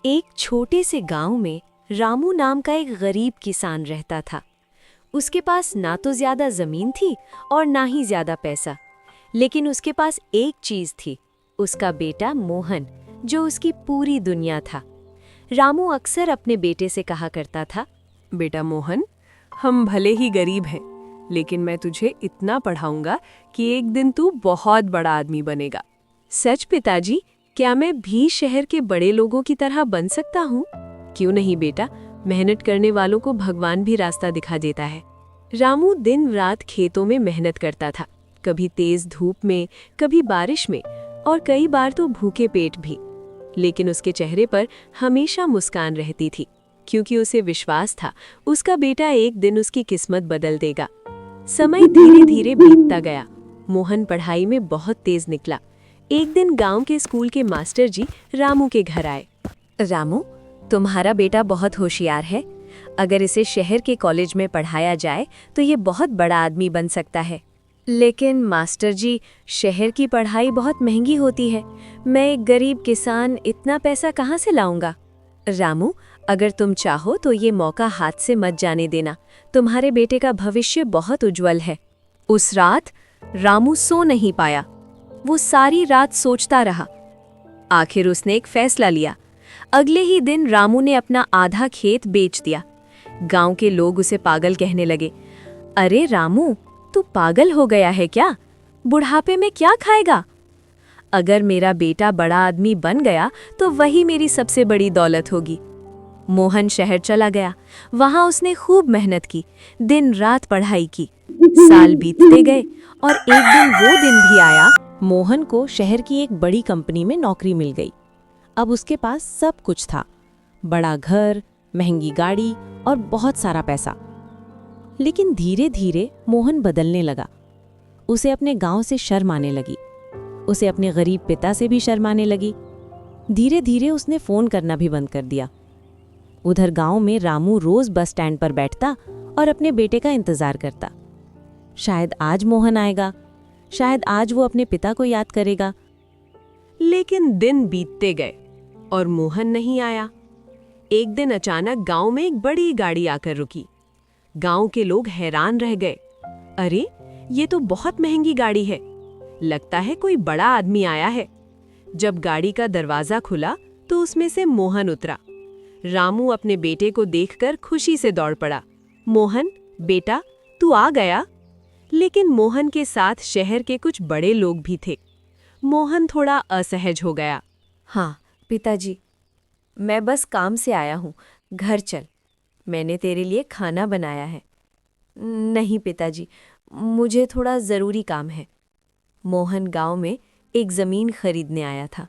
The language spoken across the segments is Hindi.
एक छोटे से गांव में रामू नाम का एक गरीब किसान रहता था। उसके पास ना तो ज्यादा जमीन थी और ना ही ज्यादा पैसा, लेकिन उसके पास एक चीज थी, उसका बेटा मोहन, जो उसकी पूरी दुनिया था। रामू अक्सर अपने बेटे से कहा करता था, बेटा मोहन, हम भले ही गरीब हैं, लेकिन मैं तुझे इतना पढ़ाऊंगा कि एक दिन तू बहुत बड़ा आदमी बनेगा। सच पिताजी, क्या मैं भी शहर के बड़े लोगों की तरह बन सकता हूँ? क्यों नहीं बेटा, मेहनत करने वालों को भगवान भी रास्ता दिखा देता है। रामू दिन रात खेतों में मेहनत करता था, कभी तेज धूप में, कभी बारिश में, और कई बार तो भूखे पेट भी। लेकिन उसके चेहरे पर हमेशा मुस्कान रहती थी, क्योंकि उसे विश्वास था उसका बेटा एक दिन उसकी किस्मत बदल देगा। समय धीरे धीरे बीतता गया। मोहन पढ़ाई में बहुत तेज निकला। एक दिन गांव के स्कूल के मास्टर जी रामू के घर आए। रामू, तुम्हारा बेटा बहुत होशियार है। अगर इसे शहर के कॉलेज में पढ़ाया जाए तो ये बहुत बड़ा आदमी बन सकता है। लेकिन मास्टर जी, शहर की पढ़ाई बहुत महंगी होती है। मैं एक गरीब किसान इतना पैसा कहाँ से लाऊंगा? रामू, अगर तुम चाहो तो ये मौका हाथ से मत जाने देना। तुम्हारे बेटे का भविष्य बहुत उज्जवल है। उस रात रामू सो नहीं पाया। वो सारी रात सोचता रहा। आखिर उसने एक फैसला लिया। अगले ही दिन रामू ने अपना आधा खेत बेच दिया। गांव के लोग उसे पागल कहने लगे। अरे रामू, तू पागल हो गया है क्या? बुढ़ापे में क्या खाएगा? अगर मेरा बेटा बड़ा आदमी बन गया तो वही मेरी सबसे बड़ी दौलत होगी। मोहन शहर चला गया। वहां उसने खूब मेहनत की, दिन रात पढ़ाई की। साल बीतते गए और एक दिन वो दिन भी आया। मोहन को शहर की एक बड़ी कंपनी में नौकरी मिल गई। अब उसके पास सब कुछ था, बड़ा घर, महंगी गाड़ी और बहुत सारा पैसा। लेकिन धीरे धीरे मोहन बदलने लगा। उसे अपने गांव से शर्म आने लगी। उसे अपने गरीब पिता से भी शर्म आने लगी। धीरे धीरे उसने फोन करना भी बंद कर दिया। उधर गांव में रामू रोज बस स्टैंड पर बैठता और अपने बेटे का इंतजार करता। शायद आज मोहन आएगा, शायद आज वो अपने पिता को याद करेगा। लेकिन दिन बीतते गए और मोहन नहीं आया। एक दिन अचानक गांव में एक बड़ी गाड़ी आकर रुकी। गांव के लोग हैरान रह गए। अरे, ये तो बहुत महंगी गाड़ी है। लगता है कोई बड़ा आदमी आया है। जब गाड़ी का दरवाजा खुला तो उसमें से मोहन उतरा। रामू अपने बेटे को देखकर खुशी से दौड़ पड़ा। मोहन, बेटा, तू आ गया? लेकिन मोहन के साथ शहर के कुछ बड़े लोग भी थे। मोहन थोड़ा असहज हो गया। हाँ पिताजी, मैं बस काम से आया हूँ, घर चल, मैंने तेरे लिए खाना बनाया है। नहीं पिताजी, मुझे थोड़ा ज़रूरी काम है। मोहन गांव में एक ज़मीन खरीदने आया था।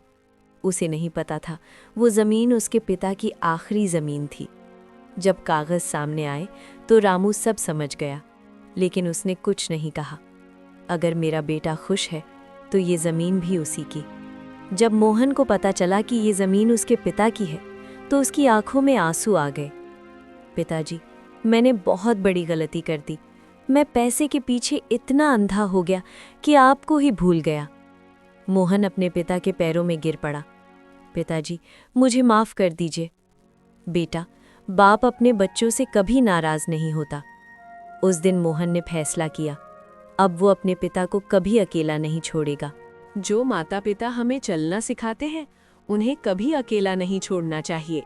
उसे नहीं पता था वो ज़मीन उसके पिता की आखिरी ज़मीन थी। जब कागज़ सामने आए तो रामू सब समझ गया, लेकिन उसने कुछ नहीं कहा। अगर मेरा बेटा खुश है तो ये ज़मीन भी उसी की। जब मोहन को पता चला कि ये ज़मीन उसके पिता की है तो उसकी आंखों में आंसू आ गए। पिताजी, मैंने बहुत बड़ी गलती कर दी। मैं पैसे के पीछे इतना अंधा हो गया कि आपको ही भूल गया। मोहन अपने पिता के पैरों में गिर पड़ा। पिताजी, मुझे माफ़ कर दीजिए। बेटा, बाप अपने बच्चों से कभी नाराज़ नहीं होता। उस दिन मोहन ने फैसला किया, अब वो अपने पिता को कभी अकेला नहीं छोड़ेगा। जो माता पिता हमें चलना सिखाते हैं, उन्हें कभी अकेला नहीं छोड़ना चाहिए।